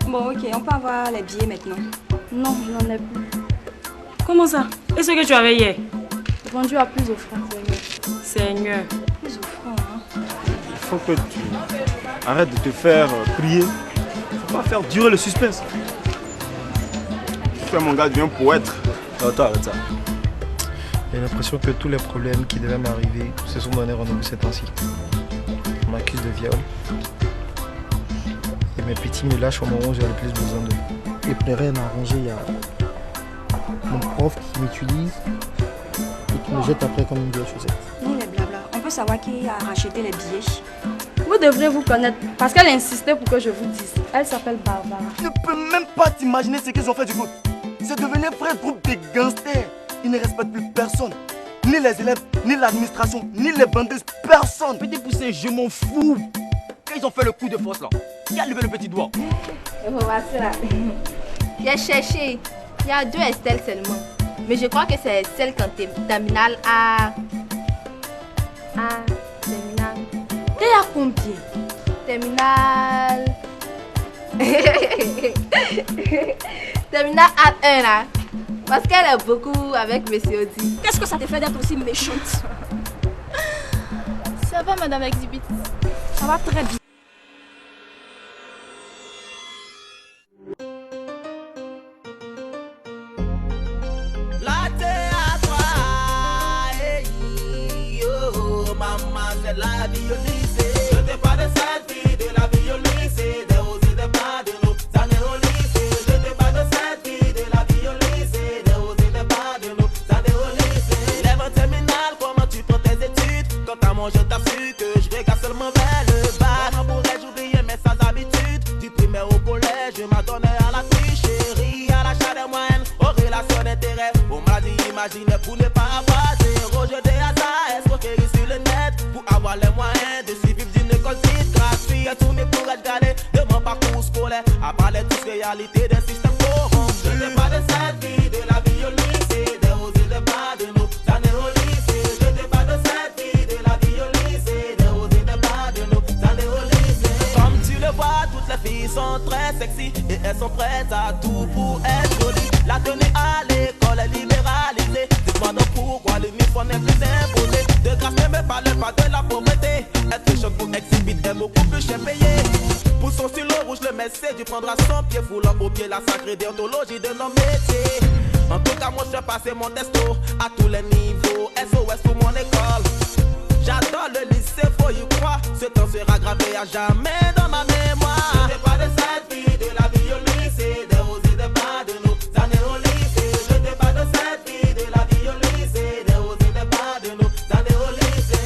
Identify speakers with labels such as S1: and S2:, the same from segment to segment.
S1: Bon, ok, on peut avoir les billets maintenant.
S2: Non, je n'en ai plus.
S3: Comment ça? Et ce que tu avais hier?
S2: Vendu à plus offrant, Seigneur.
S3: Seigneur.
S1: Plus offrant, hein.
S4: Il faut que tu arrêtes de te faire prier. Il ne faut pas faire durer le suspense. Fais mon gars, deviens poète. Attends, arrête ça.
S5: J'ai l'impression que tous les problèmes qui devaient m'arriver se sont donnés rendez-vous ces temps-ci. On m'accuse de viol. Et mes petits me lâchent au moment où j'ai le plus besoin d'eux. Et pour rien à arranger, il y a mon prof qui m'utilise et qui me jette après comme une vieille chaussette.
S1: Ni les blabla. On peut savoir qui a racheté les billets.
S2: Vous devrez vous connaître parce qu'elle insistait pour que je vous dise. Elle s'appelle Barbara.
S6: Tu ne peux même pas t'imaginer ce qu'ils ont fait du coup. C'est devenu un vrai groupe de gangsters. Ils ne respectent plus personne. Ni les élèves, ni l'administration, ni les bandits, personne.
S7: Petit poussin, je m'en fous. Quand ils ont fait le coup de force là, qui a levé le petit doigt?
S8: Voici là. J'ai cherché. Il y a 2 Estelle seulement. Mais je crois que c'est celle quand t'es terminale A. Terminale.
S2: Et à combien?
S8: Terminale. Terminale A1 là. Parce qu'elle est beaucoup avec Monsieur Odi.
S1: Qu'est-ce que ça te fait d'être aussi méchante?
S8: Ça va, Madame Exhibit?
S1: Ça va très bien.
S9: La vie au lycée, je t'ai pas de cette vie de la vie au lycée, des hauts et des bas de nos années au lycée. Je t'ai pas de cette vie de la vie au lycée, des hauts et des bas de nos années au lycée. Lève en terminale, comment tu prends tes études? Quant à moi, je t'assure que je regarde seulement vers le bas. Comment pourrais-je oublier mes sales habitudes? Du primaire au collège, je m'adonnais à la tricherie, à l'achat des moyennes, aux relations d'intérêt. On m'a dit, imaginez pour ne pas avoir zéro. Je t'ai à ça, escroquerie sur le net. Avoir les moyens de suivre d'une école dite gratuite. Tourner pour être gardé de mon parcours scolaire. À part les douces réalités d'un système corrompu. Je n'ai pas de cette vie de la vie au lycée, des hauts et des bas de nos années au lycée. Je n'ai pas de cette vie de la vie au lycée, des hauts et des bas de nos années au lycée. Comme tu le vois, toutes les filles sont très sexy et elles sont prêtes à tout pour être jolies. La tenue à l'école est libéralisée. Dis-moi donc pourquoi l'uniforme n'est plus imposé. De grâce, ne me parle pas de la pauvreté. Être choc pour exhibit est beaucoup plus cher payé. Pour son stylo rouge, le messie du prendra son pied, foulant au pied la sacrée déontologie de nos métiers. En tout cas, moi je fais passer mon testo à tous les niveaux. SOS pour mon école. J'adore le lycée, faut y croire. Ce temps sera gravé à jamais dans ma mémoire. Je n'ai pas de cette vie de la vie au lycée, des hauts et des bas de nos années au lycée. Je n'ai pas de cette vie de la vie au lycée, des hauts et des bas de nos années au lycée.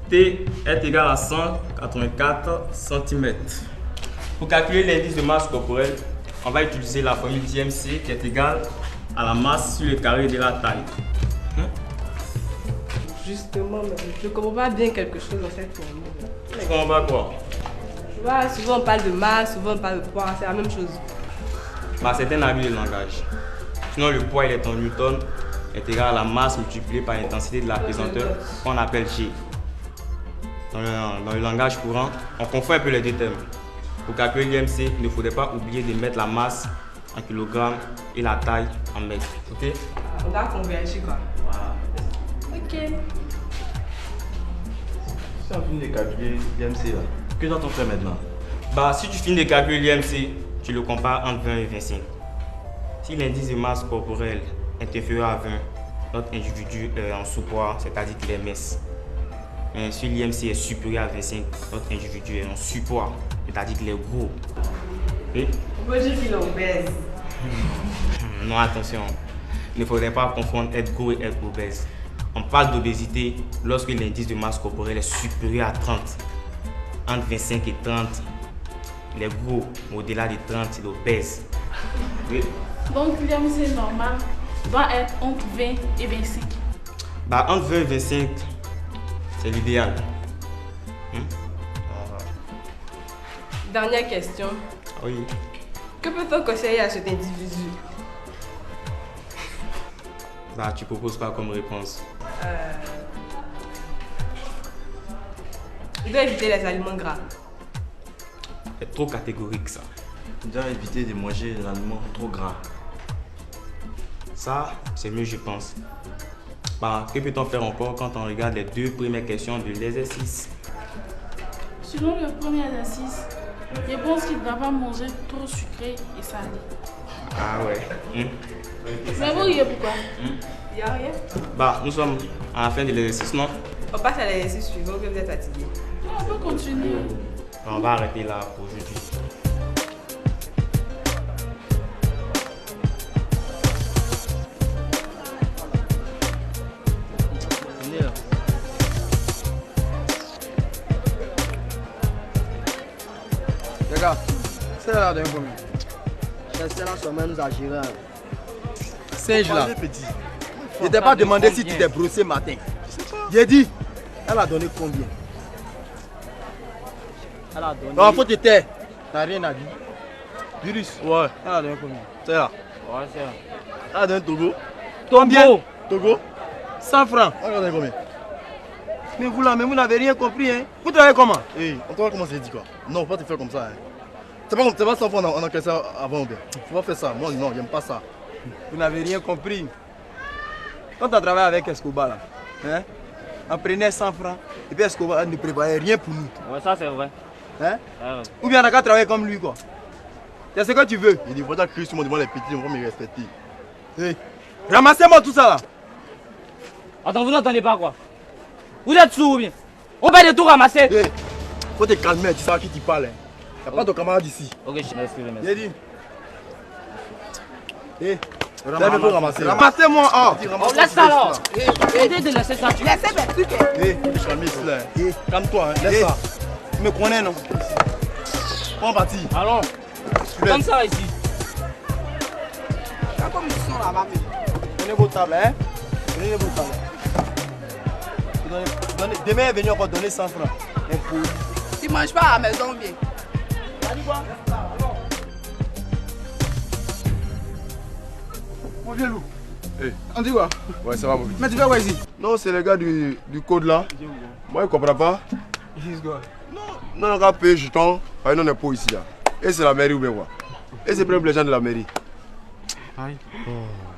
S10: T est égal à 184 cm. Pour calculer l'indice de masse corporelle, on va utiliser la formule d'IMC qui est égale à la masse sur le carré de la taille.
S3: Justement, je ne comprends pas bien quelque chose dans cette formule.
S10: Tu comprends pas quoi?
S3: Tu vois, souvent on parle de masse, souvent on parle de poids, c'est la même chose.
S10: Bah, c'est un abus de langage. Sinon, le poids il est en newton, est égal à la masse multipliée par l'intensité de la pesanteur qu'on appelle G. Dans le langage courant, on confond un peu les deux termes. Pour calculer l'IMC, il ne faudrait pas oublier de mettre la masse en kilogrammes et la taille en mètres. Ok?
S3: On doit converger quoi.
S10: Voilà.
S3: Ok.
S4: Si on finit de calculer l'IMC là, que doit-on faire maintenant?
S10: Bah, si tu finis de calculer l'IMC, tu le compares entre 20 et 25. Si l'indice de masse corporelle est inférieur à 20, notre individu est en sous-poids, c'est-à-dire qu'il est mince. Mais si l'IMC est supérieur à 25, notre individu est en surpoids, c'est-à-dire qu'il est gros. Et
S3: On peut dire qu'il est obèse.
S10: non, attention, il ne faudrait pas confondre être gros et être obèse. On parle d'obésité lorsque l'indice de masse corporelle est supérieur à 30. Entre 25 et 30, il est gros. Au-delà de 30, il est obèse. Oui.
S2: Donc l'IMC normal doit être entre 20 et 25.
S10: Bah, entre 20 et 25, c'est l'idéal.
S3: Dernière question.
S10: Oui.
S3: Que peut-on conseiller à cet individu?
S10: Bah, tu proposes quoi comme réponse?
S3: Il doit éviter les aliments gras.
S10: C'est trop catégorique ça.
S4: Tu dois éviter de manger des aliments trop gras.
S10: Ça, c'est mieux, je pense. Bah, que peut-on faire encore quand on regarde les 2 premières questions de l'exercice?
S11: Selon le premier exercice, je pense qu'il ne doit pas manger trop sucré et salé.
S10: Ah ouais.
S11: Mais vous riez pourquoi?
S3: Il n'y a rien.
S10: Bah, nous sommes à la fin de l'exercice, non?
S3: On passe à l'exercice suivant que vous êtes fatigué.
S11: On peut continuer.
S10: On va arrêter là pour aujourd'hui.
S6: Les gars, c'est là d'un combien? C'est là seulement nous a géré. Singe là. Je t'ai pas demandé si tu t'es brossé matin. J'ai dit, elle a donné combien?
S5: Elle a donné.
S6: Non, faut te taire.
S5: T'as rien à dire.
S6: Virus.
S5: Ouais. Elle a donné combien?
S6: C'est là.
S5: Ouais, c'est là.
S6: Elle a donné Togo.
S5: Combien?
S6: Togo 100 francs. Elle a donné combien? Mais vous là, mais vous n'avez rien compris, hein? Vous travaillez comment? On te voit comment c'est dit quoi? Non, faut pas te faire comme ça, hein? C'est pas 100 francs, on a fait ça avant ou bien? Faut pas faire ça. Moi, non, j'aime pas ça. Vous n'avez rien compris. Quand tu as travaillé avec Escobar là, hein? On prenait 100 francs et puis Escobar ne préparait rien pour nous.
S5: Ouais, ça c'est vrai.
S6: Hein? Ou bien on a qu'à travailler comme lui quoi. C'est ce que tu veux. Il dit, faut crier sur moi devant les petits, on va me respecter. Hey. Ramassez-moi tout ça là.
S5: Attends, vous n'entendez pas quoi? Vous êtes sourds ou bien? On va de tout ramasser.
S6: Hey. Faut te calmer, tu sais à qui tu parles. Hein? Y'a pas de camarade ici.
S5: Ok, je m'excuse.
S6: J'ai dit. Hey. Ramassez-moi.
S5: Oh, laisse ça là. Arrêtez de laisser ça.
S8: Laissez mes trucs.
S6: Calme-toi, hein. Laisse ça. Tu me connais non? Prends parti.
S5: Allons. Comme ça ici.
S8: Comme ils sont là-bas.
S6: Prenez vos tables, hein? Prenez vos tables. Demain est venu encore donner 100 francs.
S8: Tu ne manges pas à la maison bien.
S6: T'as dit quoi? Mon vieux loup. Hey. On dit quoi? Ouais, ça va mon vieux. Mais tu fais quoi ici? Non, c'est le gars du code là. Moi, il comprend pas. Non, on va payer jeton. Ah, non, on n'est pas ici là. Et c'est la mairie ou bien quoi? Et c'est pour les gens de la mairie. Aïe.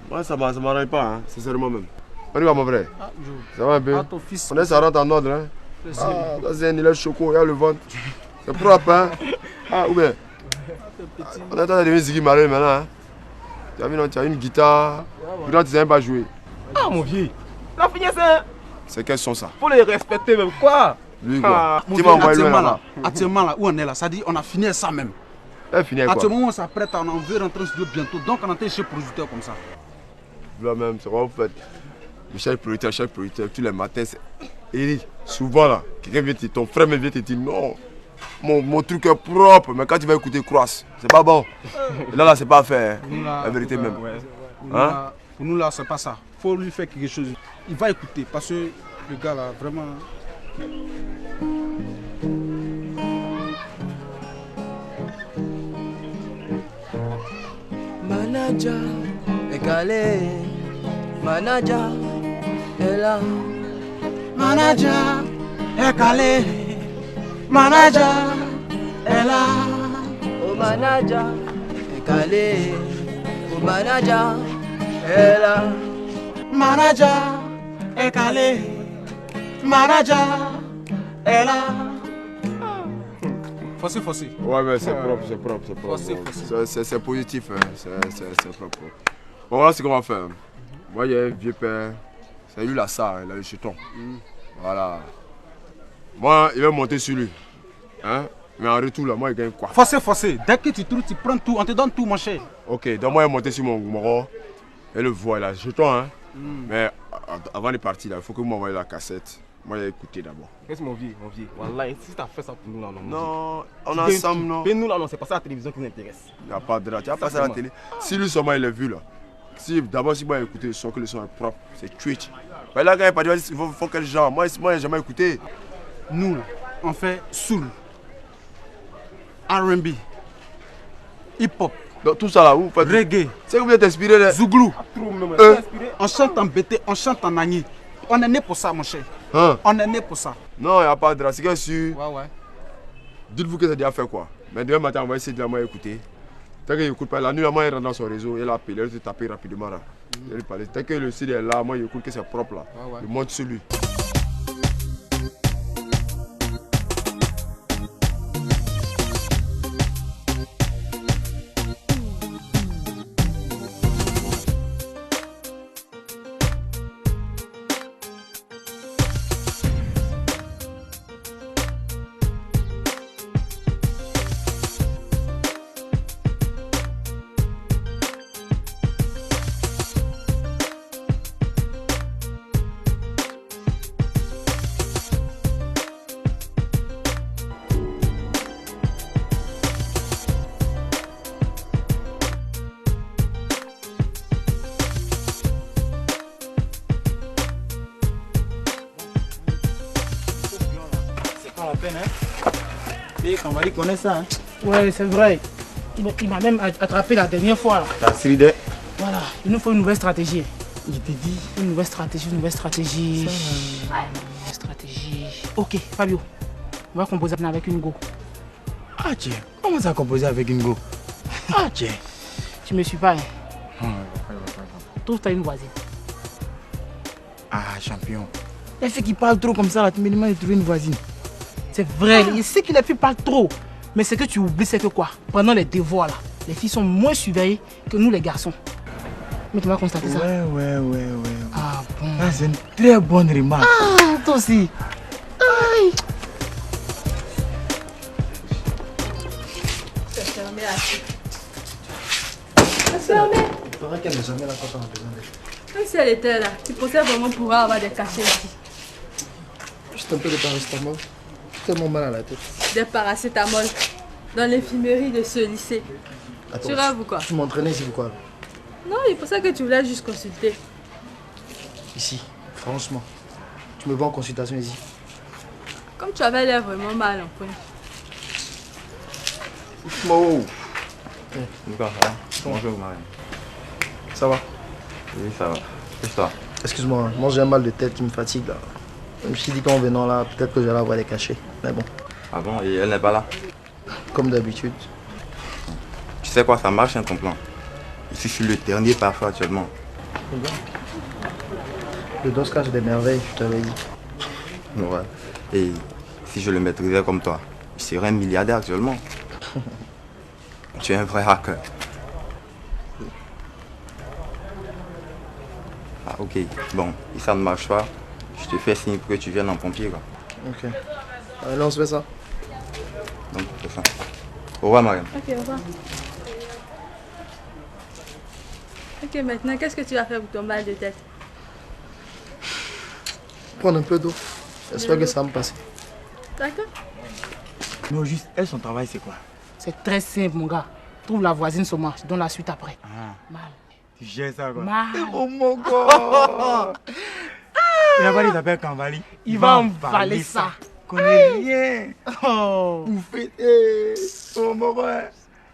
S6: Moi, ça m'arrange pas, hein, sincèrement même. On y va, mon frère. Ça va un peu? On est, ça rentre en ordre, hein. Ah, c'est un îlet choco, il y a le ventre. C'est propre, hein. Ah, ou bien? On est en train de devenir Ziggy Marley maintenant, hein. Tu as vu, non, tu as une guitare. Pourtant, tu ne sais même pas jouer.
S7: Ah, mon vieux. La finesse, hein.
S6: C'est quels sont ça?
S7: Faut les respecter même, quoi.
S6: Lui, quoi.
S12: Tu m'as envoyé là. Actuellement, là, où on est là, ça dit on a fini ça même.
S6: Fini quoi?
S12: Actuellement, on s'apprête, on veut rentrer en studio bientôt. Donc, on est chez producteur comme ça.
S6: Là même, c'est quoi vous faites? Chaque producteur, tous les matins, c'est. Et souvent là, quelqu'un vient te dire, ton frère me vient te dire non, mon truc est propre, mais quand tu vas écouter Croisse, c'est pas bon. Et là, c'est pas fait, hein. La vérité même.
S12: Hein? Pour nous là, c'est pas ça. Faut lui faire quelque chose. Il va écouter parce que le gars là, vraiment.
S13: Manager est calé, manager est là.
S12: Manager est calé, manager est là.
S13: Oh manager est calé, oh manager est là.
S12: Manager est calé, manager est là. Fossé.
S6: Ouais, mais c'est propre. C'est positif, hein. C'est propre. Bon, voilà ce qu'on va faire. Moi, il y a un vieux père, c'est lui la SAR, il a le jeton. Voilà. Moi, il va monter sur lui. Hein? Mais en retour, là, moi, il gagne quoi?
S12: Fossé. Dès que tu trouves, tu prends tout, on te donne tout, mon cher.
S6: Ok, donc moi, il est monté sur mon moro. Et le voit, il a le jeton, hein. Mais avant de partir, il faut que vous m'envoyiez la cassette. Moi, j'ai écouté d'abord.
S7: Qu'est-ce mon vieux? Wallah, si t'as fait ça pour nous là, non.
S6: Non, on est ensemble, non.
S7: Mais nous là, non, c'est pas ça la télévision qui nous intéresse.
S6: Il n'y a pas de drap, tu as passé à la télé. Si lui seulement il l'a vu là. D'abord, si moi j'ai écouté le son, que le son est propre, c'est Twitch. Mais là, quand il a pas dit, il faut quel genre? Moi, j'ai jamais écouté.
S12: Nous, là, on fait soul, R&B, hip-hop,
S6: Donc tout ça là, vous faites...
S12: Reggae.
S6: C'est que vous êtes inspiré de...
S12: Zouglou. On chante en bété, on chante en agni. On est né pour ça, mon cher.
S6: Hein?
S12: On est né pour ça.
S6: Non, il n'y a pas de drastique sûr.
S12: Ouais.
S6: Dites-vous que c'est déjà fait quoi. Mais demain matin, on va essayer de la écouter. Tant qu'il n'écoute pas, la nuit, moi, il rentre dans son réseau, il appelle, il se tape rapidement là. Tant que le site est là, moi, il écoute que c'est propre là. Il monte sur lui.
S14: Et Kambali connaît ça. Hein?
S15: Ouais, c'est vrai. Il m'a même attrapé la dernière fois. Là.
S14: T'as Sridé.
S15: Voilà, il nous faut une nouvelle stratégie.
S14: Je t'ai dit.
S15: Une nouvelle stratégie. Une stratégie. Ok, Fabio, on va composer avec une go.
S14: Ah tiens, comment ça composer avec une go? Ah tiens.
S15: Tu me suis pas, hein? Trouve-toi une voisine.
S14: Ah champion. Les filles qui parlent trop comme ça, là, tu me demandes de trouver une voisine.
S15: C'est vrai, il sait que les filles parlent trop. Mais ce que tu oublies, c'est que quoi? Pendant les devoirs, là, les filles sont moins surveillées que nous, les garçons. Mais tu vas constater ça.
S14: Ouais.
S15: Ah bon.
S14: Ah, c'est une très bonne remarque.
S15: Ah, toi aussi. Aïe.
S8: C'est fermé là.
S5: C'est fermé. Il faudrait qu'elle me amène là quand on a besoin d'elle.
S2: Même si elle était là, tu pensais vraiment pouvoir avoir des cachets ici.
S5: Juste un peu de paracétamol. J'ai tellement mal à la tête.
S2: Des paracétamol dans l'infirmerie de ce lycée.
S5: Attends,
S2: Tu rêves ou quoi?
S5: Tu m'entraînais ici ou quoi?
S2: Non, il faut ça que tu voulais juste consulter.
S5: Ici, franchement. Tu me vois en consultation ici.
S2: Comme tu avais l'air vraiment mal en point.
S6: Mo.
S10: Lucas, ça va? Bonjour, Marianne.
S5: Ça va?
S10: Oui, ça va. Qu'est-ce que ça?
S5: Excuse-moi, moi j'ai un mal de tête qui me fatigue là. Je me suis dit qu'en venant là, peut-être que j'allais avoir des cachets. Mais bon.
S10: Ah bon? Et elle n'est pas là?
S5: Comme d'habitude.
S10: Tu sais quoi, ça marche hein, ton plan. Ici, je suis le dernier parfois actuellement.
S5: Le dos cache des merveilles, je t'avais dit.
S10: Ouais. Et si je le maîtrisais comme toi, je serais un milliardaire actuellement. Tu es un vrai hacker. Ah ok, bon, si ça ne marche pas, je te fais signe pour que tu viennes en pompier quoi.
S5: Ok. Allez, on se fait ça.
S10: Donc, c'est ça. Au revoir Marianne.
S2: Ok, au revoir. Ok, maintenant, qu'est-ce que tu vas faire pour ton mal de tête?
S5: Prendre un peu d'eau. J'espère que ça va me passer.
S2: D'accord.
S14: Non, juste, elle, son travail, c'est quoi?
S15: C'est très simple, mon gars. Trouve la voisine seulement, je donne la suite après.
S14: Ah.
S15: Mal.
S14: Tu gères ça quoi?
S15: Mal.
S14: Oh mon gars! Il n'a pas dit qu'il s'appelle Kambali.
S15: Il va emballer ça.
S14: Connais rien.
S15: Oh.
S14: Pour fêter. Oh mon gars.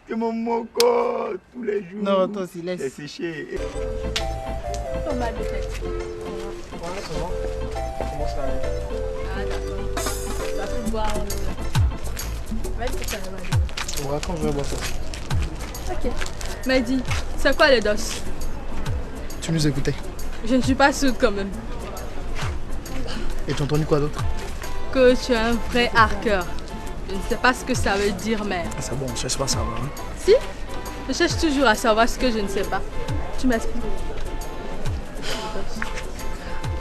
S14: C'est mon moco tous les jours.
S15: Non, toi aussi, laisse.
S14: C'est séché.
S2: Ton mal de tête.
S5: Ouais, c'est bon. Comment ça aller?
S2: Ah, d'accord. Tu vas plus boire. Va te faire mal.
S5: Ouais, quand je vais boire ça.
S2: Ok. Mais dis, c'est quoi le dos?
S5: Tu nous écoutais.
S2: Je ne suis pas sourde quand même.
S5: Et tu as entendu quoi d'autre?
S2: Que tu es un vrai hacker. Je ne sais pas ce que ça veut dire, mais...
S5: Ah, c'est bon, on cherche pas à savoir. Hein.
S2: Si? Je cherche toujours à savoir ce que je ne sais pas. Tu m'expliques.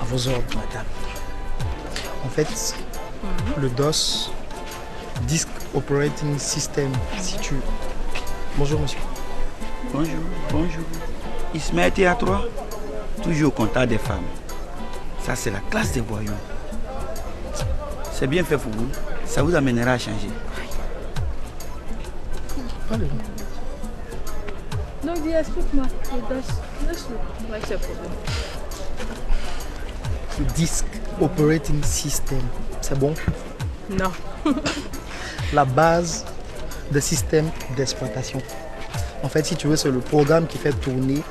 S5: À vos ordres, madame. En fait, le DOS, Disk Operating System, si tu... Bonjour, monsieur.
S14: Bonjour. Ismaël Théâtre, toujours au contact des femmes. Ça, c'est la classe des voyous. C'est bien fait pour vous. Ça vous amènera à changer.
S5: Allez.
S2: Donc dis, explique-moi. Le DOS. Laisse-le. Ouais, c'est le problème.
S5: Le Disk Operating System, c'est bon?
S2: Non.
S5: La base des systèmes d'exploitation. En fait, si tu veux, c'est le programme qui fait tourner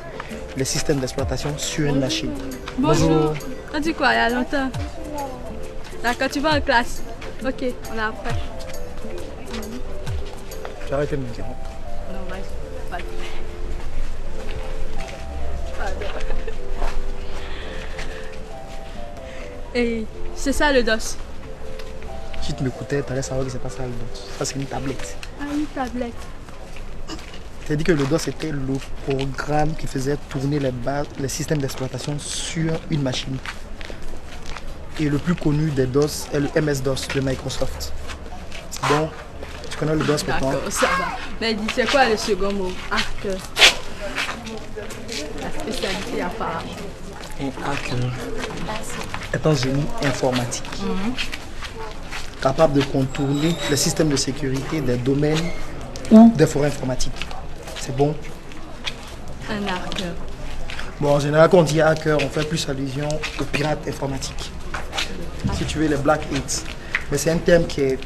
S5: les systèmes d'exploitation sur une machine.
S2: Bonjour. On dit quoi, il y a longtemps? D'accord, tu vas en classe. Ok, on est après.
S5: Tu as arrêté de me dire.
S2: Non, vas-y. Et c'est ça le DOS.
S5: Si tu m'écoutais, tu allais savoir que c'est pas ça le DOS. Ça, c'est une tablette.
S2: Ah, une tablette.
S5: Tu as dit que le DOS était le programme qui faisait tourner les systèmes d'exploitation sur une machine. Et le plus connu des DOS est le MS-DOS de Microsoft. Bon, tu connais le DOS maintenant?
S2: D'accord, ça va. Mais dis, c'est quoi le second mot? Hacker. La spécialité apparemment.
S5: Un hacker est un génie informatique capable de contourner les systèmes de sécurité des domaines ou des forêts informatiques. C'est bon?
S2: Un hacker.
S5: Bon, en général, quand on dit hacker, on fait plus allusion aux pirates informatiques. Si tu veux, les Black Hats. Mais c'est un terme qui est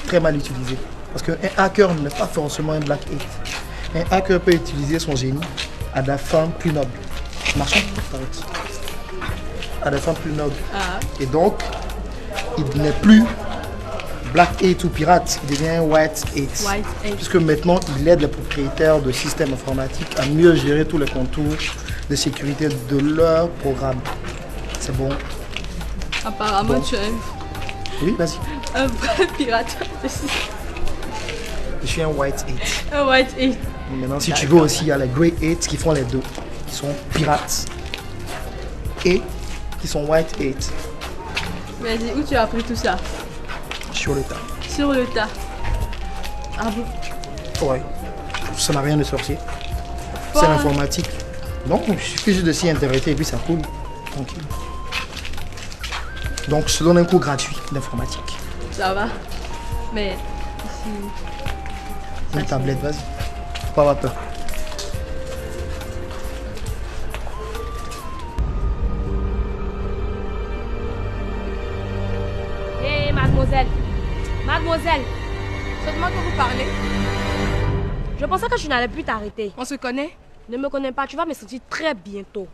S5: très mal utilisé. Parce qu'un hacker n'est pas forcément un Black Hat. Un hacker peut utiliser son génie à des fins plus nobles. Marchons, t'arrêtes. À des fins plus nobles. Et donc, il n'est plus Black Hat ou pirate, il devient White Hat. Puisque maintenant, il aide les propriétaires de systèmes informatiques à mieux gérer tous les contours de sécurité de leur programme. C'est bon?
S2: Apparemment,
S5: Bon.
S2: tu es
S5: Oui, vas-y.
S2: un vrai pirate.
S5: Je suis un White Hat.
S2: Un White Hat.
S5: Maintenant, si tu veux aussi, il y a les Grey Hats qui font les deux. Qui sont pirates. Et qui sont White Hats.
S2: Mais dis, où tu as appris tout ça?
S5: Sur le tas.
S2: Sur le tas. Ah bon?
S5: Ouais. Ça n'a rien de sorcier. C'est l'informatique. Donc, il suffit juste de s'y intéresser et puis ça coule. Tranquille. Donc, je te donne un cours gratuit d'informatique.
S2: Ça va. Mais ici.
S5: Une tablette, vas-y. Faut pas avoir peur.
S1: Hé, mademoiselle. Mademoiselle.
S8: C'est de moi que vous parlez.
S1: Je pensais que tu n'allais plus t'arrêter.
S8: On se connaît?
S1: Ne me connais pas, tu vas me sentir très bientôt.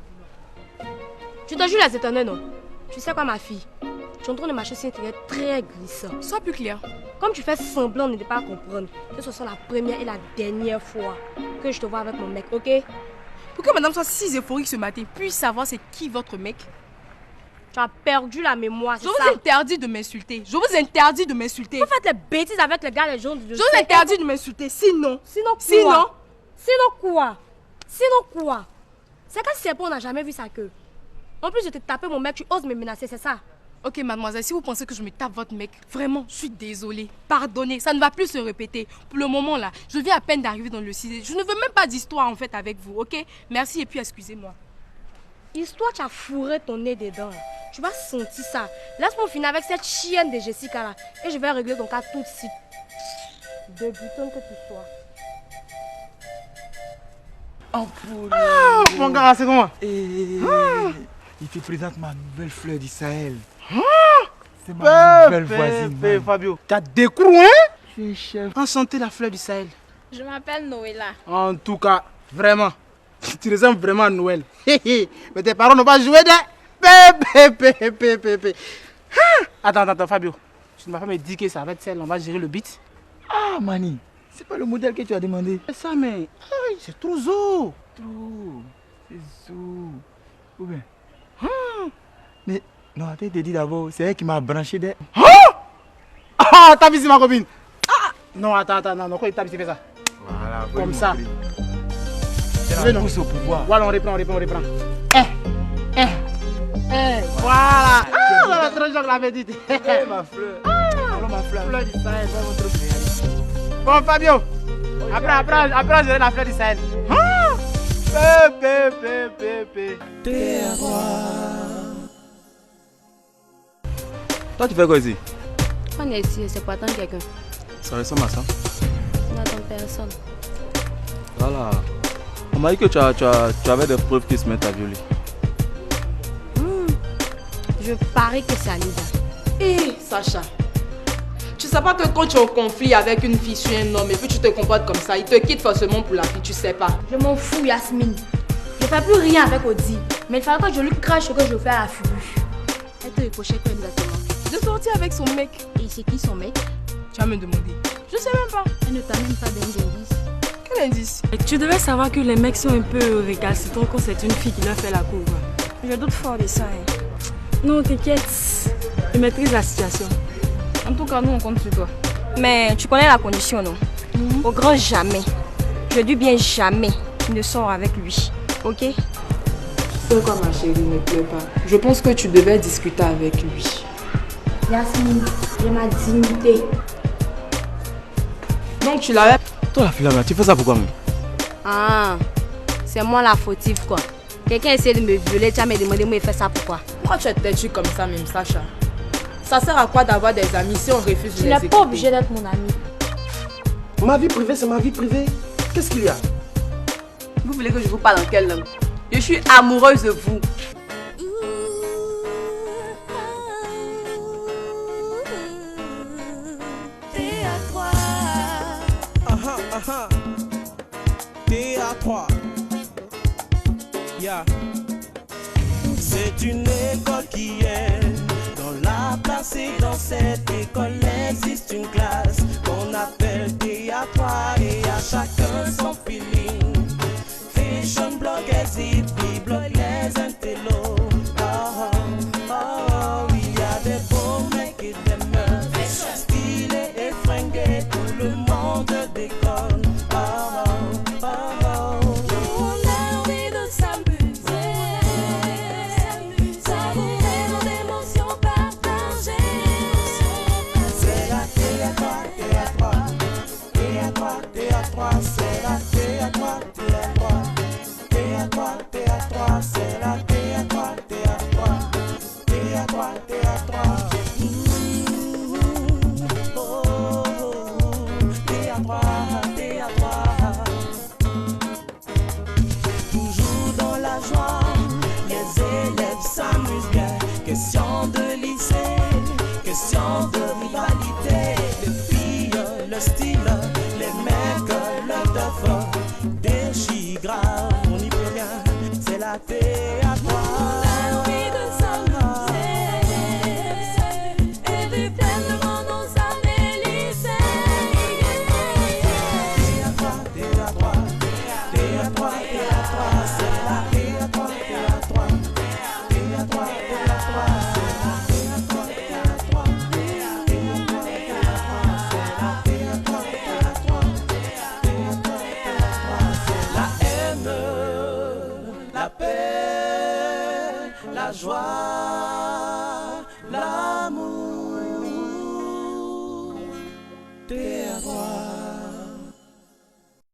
S1: Tu te jures les étonnés, non? Tu sais quoi, ma fille? Tu es en train de marcher sur un terrain très glissant.
S8: Sois plus clair.
S1: Comme tu fais semblant de ne pas comprendre que ce soit la première et la dernière fois que je te vois avec mon mec, ok?
S8: Pour que madame soit si euphorique ce matin, puis savoir c'est qui votre mec.
S1: Tu as perdu la mémoire, c'est
S8: Je
S1: ça?
S8: vous interdis de m'insulter. Je vous interdis de m'insulter.
S1: Vous faites les bêtises avec les gars, les gens.
S8: Je vous interdis de m'insulter. Sinon.
S1: Sinon quoi?
S8: Sinon.
S1: Sinon quoi? Sinon quoi? C'est qu'à ce point on n'a jamais vu sa queue. En plus, je t'ai tapé mon mec, tu oses me menacer, c'est ça?
S8: Ok, mademoiselle, si vous pensez que je me tape votre mec, vraiment, je suis désolée. Pardonnez, ça ne va plus se répéter. Pour le moment, là, je viens à peine d'arriver dans le CID. Je ne veux même pas d'histoire, en fait, avec vous, ok? Merci et puis excusez-moi.
S1: Histoire, tu as fourré ton nez dedans. Tu vas sentir ça. Laisse-moi finir avec cette chienne de Jessica là. Et je vais régler ton cas tout de suite. Débutant que tu sois.
S14: Ah,
S15: mon gars, c'est comment?
S14: Il te présente ma nouvelle fleur d'Israël. C'est ma nouvelle voisine.
S15: Fabio, t'as des coups, hein?
S14: Je suis chef.
S15: Enchanté, la fleur du Sahel.
S11: Je m'appelle Noëlla.
S15: En tout cas, vraiment, tu ressembles vraiment à Noël. Mais tes parents n'ont pas joué de... Pépé. Attends, Fabio. Tu ne vas pas me dire que ça va être celle, on va gérer le beat.
S14: Ah, Mani, c'est pas le modèle que tu as demandé.
S15: C'est ça, mais c'est trop zo.
S14: Trop. C'est zo. Ou bien. Mais non, attends, je te dis d'abord, c'est elle qui m'a branché des.
S15: Ah, t'as vu, c'est ma copine. Ah. Non, attends, non, quoi, t'as vu, c'est ça.
S14: Voilà,
S15: comme ça.
S14: C'est la course au pouvoir.
S15: Voilà, on reprend. Voilà. Ah, trop genre l'avait dit.
S14: Ma fleur. Alors ma fleur.
S15: Fleur d'Israël, c'est votre frère. Bon, Fabio. Après, on gérer la fleur d'Israël. Pépé.
S10: Toi, tu fais quoi ici?
S1: On est ici, c'est pour attendre quelqu'un.
S10: Ça ressemble à ça.
S1: On n'attend personne.
S10: Voilà. On m'a dit que tu avais des preuves qui se mettent à violer.
S1: Je parie que c'est Anida.
S15: Hé, Sacha.
S3: Tu sais pas que quand tu es en conflit avec une fille sur un homme et puis tu te comportes comme ça, il te quitte forcément pour la fille, tu sais pas.
S1: Je m'en fous, Yasmine. Je fais plus rien avec Odi. Mais il fallait que je lui crache ce que je fais à la Fubu.
S8: Elle te reprochait quoi exactement? De sortir avec son mec.
S1: Et c'est qui son mec?
S3: Tu vas me demander.
S8: Je sais même pas.
S1: Elle ne t'a même pas donné d'indice.
S3: Quel indice?
S2: Tu devais savoir que les mecs sont un peu récalcitrants quand c'est une fille qui leur fait la cour.
S1: Je doute fort de ça. Hein.
S2: Non, t'inquiète. Je maîtrise la situation.
S8: En tout cas, nous, on compte sur toi.
S1: Mais tu connais la condition, non? Au grand jamais. Je dis bien jamais. Tu ne sors avec lui. Ok?
S3: Tu sais quoi, ma chérie, ne pleure pas. Je pense que tu devais discuter avec lui.
S1: Yasmine, j'ai ma dignité.
S3: Donc tu l'avais...
S7: Toi la fille là, tu fais ça pourquoi même?
S1: Ah, c'est moi la fautive quoi. Quelqu'un essaie de me violer, tu vas me demander moi il fait ça pourquoi?
S3: Pourquoi tu es têtu comme ça même, Sacha? Ça sert à quoi d'avoir des amis si on refuse de
S1: Tu
S3: les
S1: n'es
S3: écouter?
S1: pas obligé d'être mon ami.
S7: Ma vie privée, c'est ma vie privée. Qu'est-ce qu'il y a?
S3: Vous voulez que je vous parle en quelle langue? Je suis amoureuse de vous.
S9: T.A. Yeah. C'est une école qui est dans la place et dans cette école existe une classe qu'on appelle T.A. et à chacun son feeling. Fashion block, exit, block les intellos. Oh, oh, oh, il y a des beaux mecs et des meufs stylés et fringués, tout le monde déconne. Oh, oh, oh, oh.
S16: On a envie de s'amuser, savourer nos émotions partagées.
S9: C'est la T.A. C'est la T.A. C'est la toujours dans la joie, les élèves s'amusent bien. Question de lycée, question de rivalité. Les filles, le style, les mecs, le duff, déchire grave, on n'y peut rien. C'est la T.A. La joie.